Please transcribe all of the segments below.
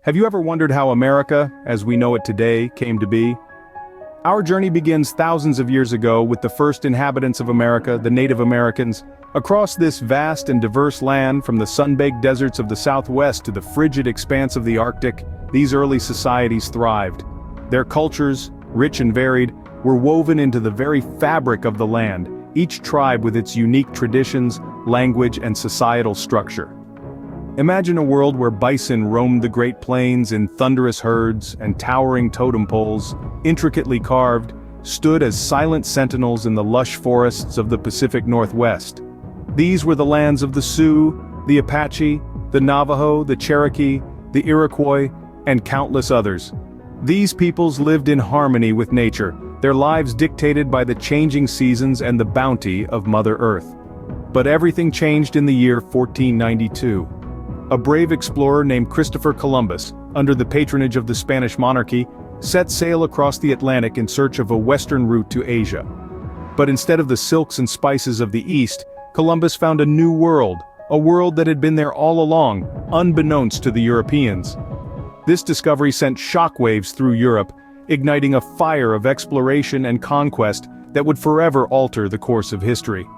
Have you ever wondered how America, as we know it today, came to be? Our journey begins thousands of years ago with the first inhabitants of America, the Native Americans. Across this vast and diverse land, from the sun-baked deserts of the Southwest to the frigid expanse of the Arctic, these early societies thrived. Their cultures, rich and varied, were woven into the very fabric of the land, each tribe with its unique traditions, language, and societal structure. Imagine a world where bison roamed the Great Plains in thunderous herds, and towering totem poles, intricately carved, stood as silent sentinels in the lush forests of the Pacific Northwest. These were the lands of the Sioux, the Apache, the Navajo, the Cherokee, the Iroquois, and countless others. These peoples lived in harmony with nature, their lives dictated by the changing seasons and the bounty of Mother Earth. But everything changed in the year 1492. A brave explorer named Christopher Columbus, under the patronage of the Spanish monarchy, set sail across the Atlantic in search of a western route to Asia. But instead of the silks and spices of the East, Columbus found a new world, a world that had been there all along, unbeknownst to the Europeans. This discovery sent shockwaves through Europe, igniting a fire of exploration and conquest that would forever alter the course of history.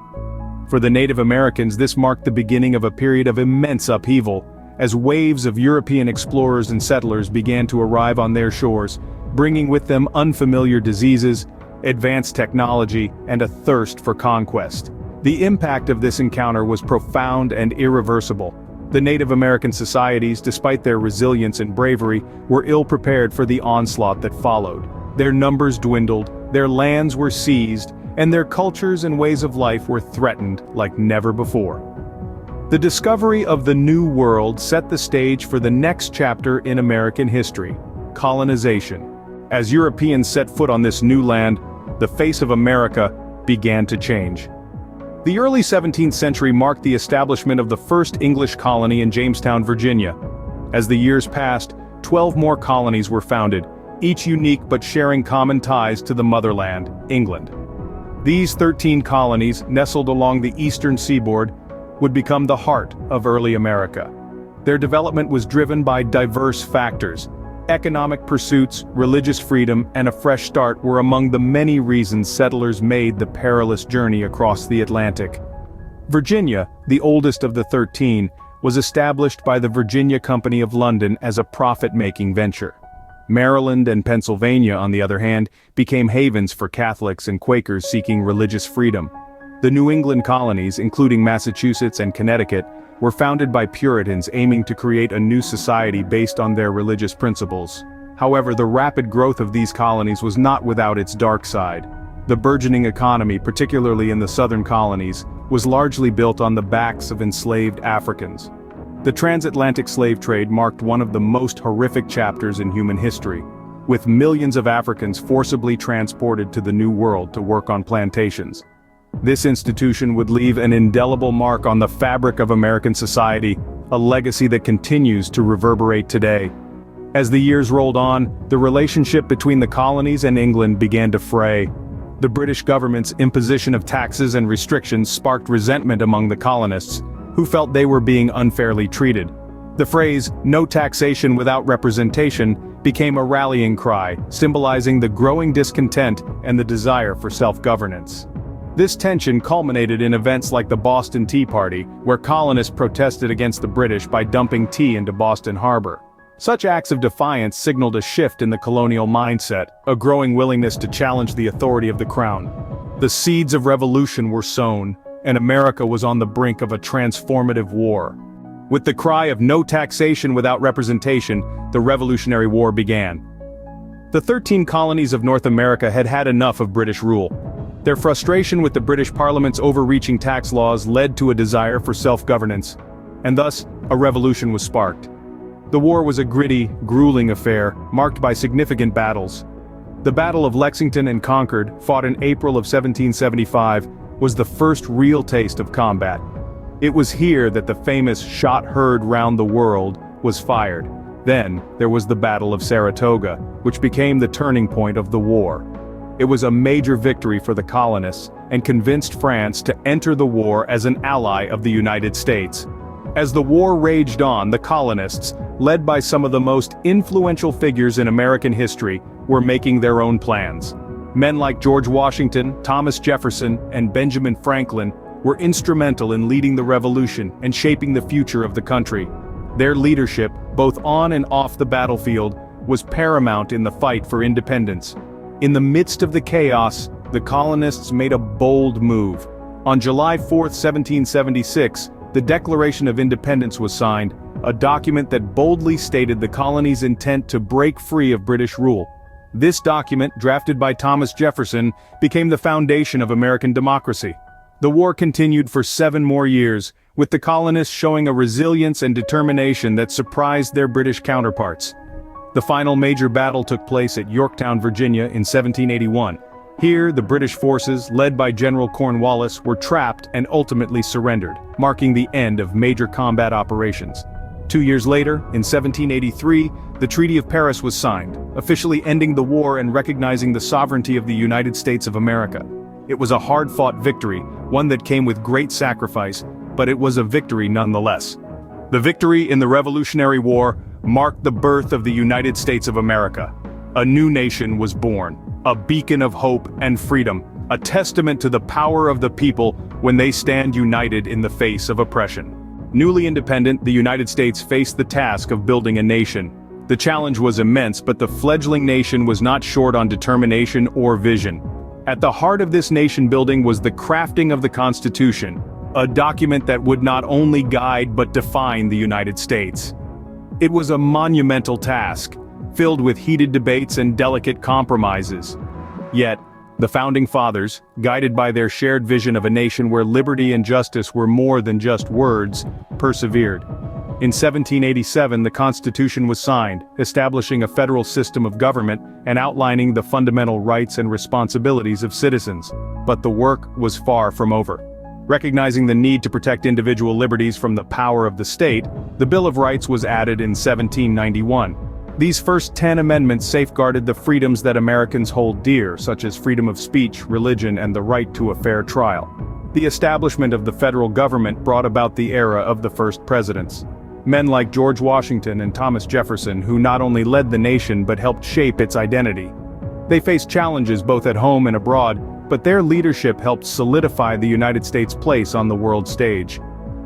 For the Native Americans, this marked the beginning of a period of immense upheaval, as waves of European explorers and settlers began to arrive on their shores, bringing with them unfamiliar diseases, advanced technology, and a thirst for conquest. The impact of this encounter was profound and irreversible. The Native American societies, despite their resilience and bravery, were ill-prepared for the onslaught that followed. Their numbers dwindled, their lands were seized, and their cultures and ways of life were threatened like never before. The discovery of the New World set the stage for the next chapter in American history: colonization. As Europeans set foot on this new land, the face of America began to change. The early 17th century marked the establishment of the first English colony in Jamestown, Virginia. As the years passed, 12 more colonies were founded, each unique but sharing common ties to the motherland, England. These 13 colonies, nestled along the eastern seaboard, would become the heart of early America. Their development was driven by diverse factors. Economic pursuits, religious freedom, and a fresh start were among the many reasons settlers made the perilous journey across the Atlantic. Virginia, the oldest of the 13, was established by the Virginia Company of London as a profit-making venture. Maryland and Pennsylvania, on the other hand, became havens for Catholics and Quakers seeking religious freedom. The New England colonies, including Massachusetts and Connecticut, were founded by Puritans aiming to create a new society based on their religious principles. However, the rapid growth of these colonies was not without its dark side. The burgeoning economy, particularly in the southern colonies, was largely built on the backs of enslaved Africans. The transatlantic slave trade marked one of the most horrific chapters in human history, with millions of Africans forcibly transported to the New World to work on plantations. This institution would leave an indelible mark on the fabric of American society, a legacy that continues to reverberate today. As the years rolled on, the relationship between the colonies and England began to fray. The British government's imposition of taxes and restrictions sparked resentment among the colonists, who felt they were being unfairly treated. The phrase, "no taxation without representation," became a rallying cry, symbolizing the growing discontent and the desire for self-governance. This tension culminated in events like the Boston Tea Party, where colonists protested against the British by dumping tea into Boston Harbor. Such acts of defiance signaled a shift in the colonial mindset, a growing willingness to challenge the authority of the crown. The seeds of revolution were sown, and America was on the brink of a transformative war. With the cry of "no taxation without representation," the Revolutionary War began. The 13 colonies of North America had had enough of British rule. Their frustration with the British Parliament's overreaching tax laws led to a desire for self-governance, and thus, a revolution was sparked. The war was a gritty, grueling affair, marked by significant battles. The Battle of Lexington and Concord, fought in April of 1775, was the first real taste of combat. It was here that the famous "shot heard round the world" was fired. Then, there was the Battle of Saratoga, which became the turning point of the war. It was a major victory for the colonists, and convinced France to enter the war as an ally of the United States. As the war raged on, the colonists, led by some of the most influential figures in American history, were making their own plans. Men like George Washington, Thomas Jefferson, and Benjamin Franklin were instrumental in leading the revolution and shaping the future of the country. Their leadership, both on and off the battlefield, was paramount in the fight for independence. In the midst of the chaos, the colonists made a bold move. On July 4, 1776, the Declaration of Independence was signed, a document that boldly stated the colony's intent to break free of British rule. This document, drafted by Thomas Jefferson, became the foundation of American democracy. The war continued for 7 more years, with the colonists showing a resilience and determination that surprised their British counterparts. The final major battle took place at Yorktown, Virginia in 1781. Here, the British forces, led by General Cornwallis, were trapped and ultimately surrendered, marking the end of major combat operations. 2 years later, in 1783, the Treaty of Paris was signed, officially ending the war and recognizing the sovereignty of the United States of America. It was a hard-fought victory, one that came with great sacrifice, but it was a victory nonetheless. The victory in the Revolutionary War marked the birth of the United States of America. A new nation was born, a beacon of hope and freedom, a testament to the power of the people when they stand united in the face of oppression. Newly independent, the United States faced the task of building a nation. The challenge was immense, but the fledgling nation was not short on determination or vision. At the heart of this nation building was the crafting of the Constitution, a document that would not only guide but define the United States. It was a monumental task, filled with heated debates and delicate compromises. Yet, the Founding Fathers, guided by their shared vision of a nation where liberty and justice were more than just words, persevered. In 1787, the Constitution was signed, establishing a federal system of government and outlining the fundamental rights and responsibilities of citizens. But the work was far from over. Recognizing the need to protect individual liberties from the power of the state, the Bill of Rights was added in 1791. These first 10 amendments safeguarded the freedoms that Americans hold dear, such as freedom of speech, religion, and the right to a fair trial. The establishment of the federal government brought about the era of the first presidents. Men like George Washington and Thomas Jefferson, who not only led the nation but helped shape its identity. They faced challenges both at home and abroad, but their leadership helped solidify the United States' place on the world stage.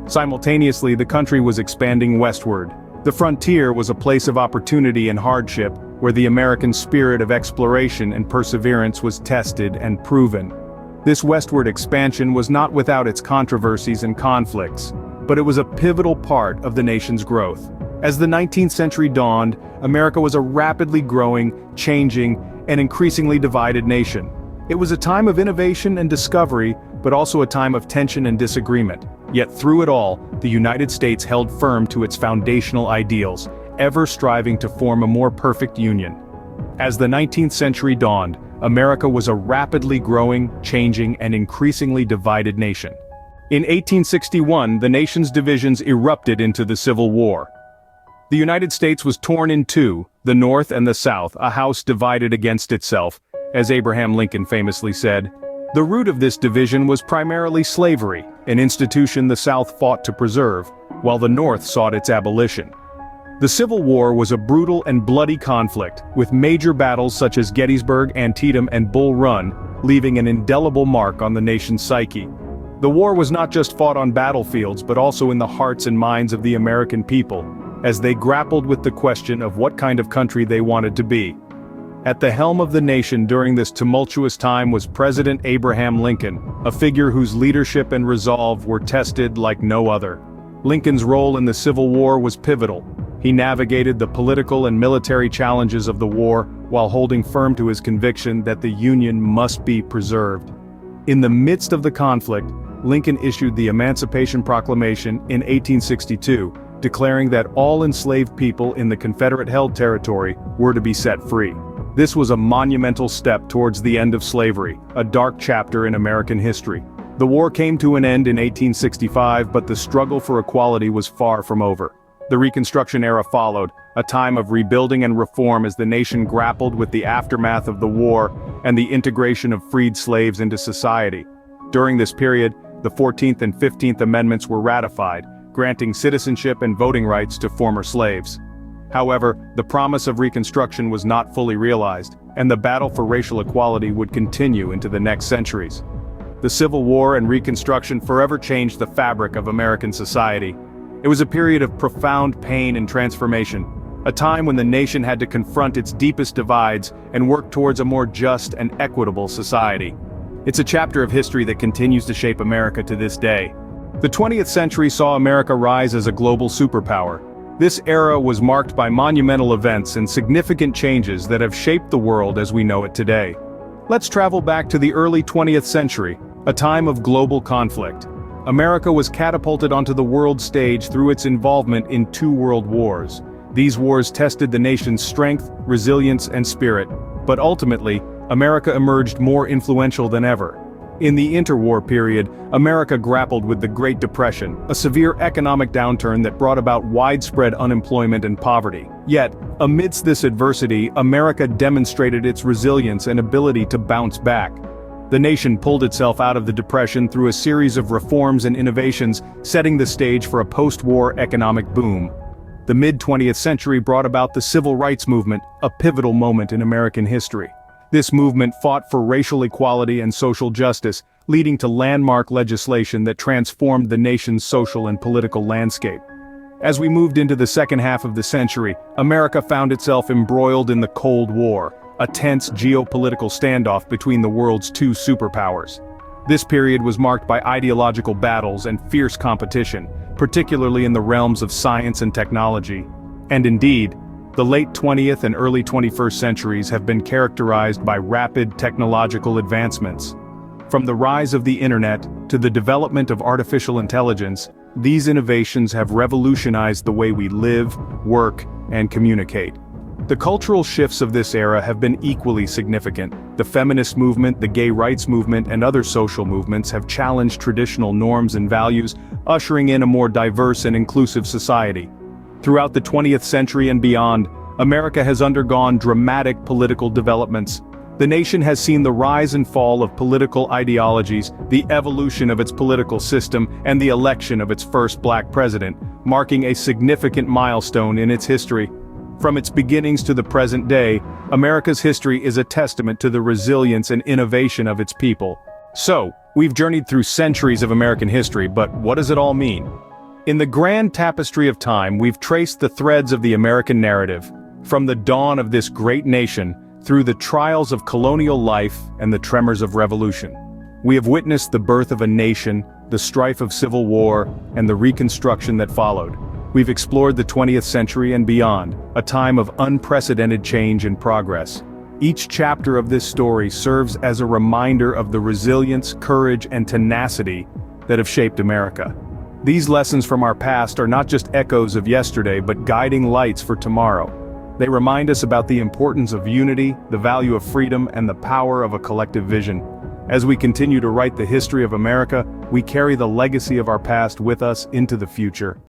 Simultaneously, the country was expanding westward. The frontier was a place of opportunity and hardship, where the American spirit of exploration and perseverance was tested and proven. This westward expansion was not without its controversies and conflicts, but it was a pivotal part of the nation's growth. As the 19th century dawned, America was a rapidly growing, changing, and increasingly divided nation. It was a time of innovation and discovery, but also a time of tension and disagreement. Yet through it all, the United States held firm to its foundational ideals, ever striving to form a more perfect union. As the 19th century dawned, America was a rapidly growing, changing, and increasingly divided nation. In 1861, the nation's divisions erupted into the Civil War. The United States was torn in two, the North and the South, a house divided against itself, as Abraham Lincoln famously said. The root of this division was primarily slavery, an institution the South fought to preserve, while the North sought its abolition. The Civil War was a brutal and bloody conflict, with major battles such as Gettysburg, Antietam, and Bull Run, leaving an indelible mark on the nation's psyche. The war was not just fought on battlefields but also in the hearts and minds of the American people, as they grappled with the question of what kind of country they wanted to be. At the helm of the nation during this tumultuous time was President Abraham Lincoln, a figure whose leadership and resolve were tested like no other. Lincoln's role in the Civil War was pivotal. He navigated the political and military challenges of the war while holding firm to his conviction that the Union must be preserved. In the midst of the conflict, Lincoln issued the Emancipation Proclamation in 1862, declaring that all enslaved people in the Confederate-held territory were to be set free. This was a monumental step towards the end of slavery, a dark chapter in American history. The war came to an end in 1865, but the struggle for equality was far from over. The Reconstruction era followed, a time of rebuilding and reform as the nation grappled with the aftermath of the war and the integration of freed slaves into society. During this period, the 14th and 15th Amendments were ratified, granting citizenship and voting rights to former slaves. However, the promise of Reconstruction was not fully realized, and the battle for racial equality would continue into the next centuries. The Civil War and Reconstruction forever changed the fabric of American society. It was a period of profound pain and transformation, a time when the nation had to confront its deepest divides and work towards a more just and equitable society. It's a chapter of history that continues to shape America to this day. The 20th century saw America rise as a global superpower. This era was marked by monumental events and significant changes that have shaped the world as we know it today. Let's travel back to the early 20th century, a time of global conflict. America was catapulted onto the world stage through its involvement in 2 world wars. These wars tested the nation's strength, resilience, and spirit, but ultimately, America emerged more influential than ever. In the interwar period, America grappled with the Great Depression, a severe economic downturn that brought about widespread unemployment and poverty. Yet, amidst this adversity, America demonstrated its resilience and ability to bounce back. The nation pulled itself out of the Depression through a series of reforms and innovations, setting the stage for a post-war economic boom. The mid-20th century brought about the Civil Rights Movement, a pivotal moment in American history. This movement fought for racial equality and social justice, leading to landmark legislation that transformed the nation's social and political landscape. As we moved into the second half of the century, America found itself embroiled in the Cold War, a tense geopolitical standoff between the world's 2 superpowers. This period was marked by ideological battles and fierce competition, particularly in the realms of science and technology. And indeed, the late 20th and early 21st centuries have been characterized by rapid technological advancements. From the rise of the internet to the development of artificial intelligence, these innovations have revolutionized the way we live, work, and communicate. The cultural shifts of this era have been equally significant. The feminist movement, the gay rights movement, and other social movements have challenged traditional norms and values, ushering in a more diverse and inclusive society. Throughout the 20th century and beyond, America has undergone dramatic political developments. The nation has seen the rise and fall of political ideologies, the evolution of its political system, and the election of its first black president, marking a significant milestone in its history. From its beginnings to the present day, America's history is a testament to the resilience and innovation of its people. So, we've journeyed through centuries of American history, but what does it all mean? In the grand tapestry of time, we've traced the threads of the American narrative, from the dawn of this great nation, through the trials of colonial life and the tremors of revolution. We have witnessed the birth of a nation, the strife of civil war, and the Reconstruction that followed. We've explored the 20th century and beyond, a time of unprecedented change and progress. Each chapter of this story serves as a reminder of the resilience, courage, and tenacity that have shaped America. These lessons from our past are not just echoes of yesterday but guiding lights for tomorrow. They remind us about the importance of unity, the value of freedom, and the power of a collective vision. As we continue to write the history of America, we carry the legacy of our past with us into the future.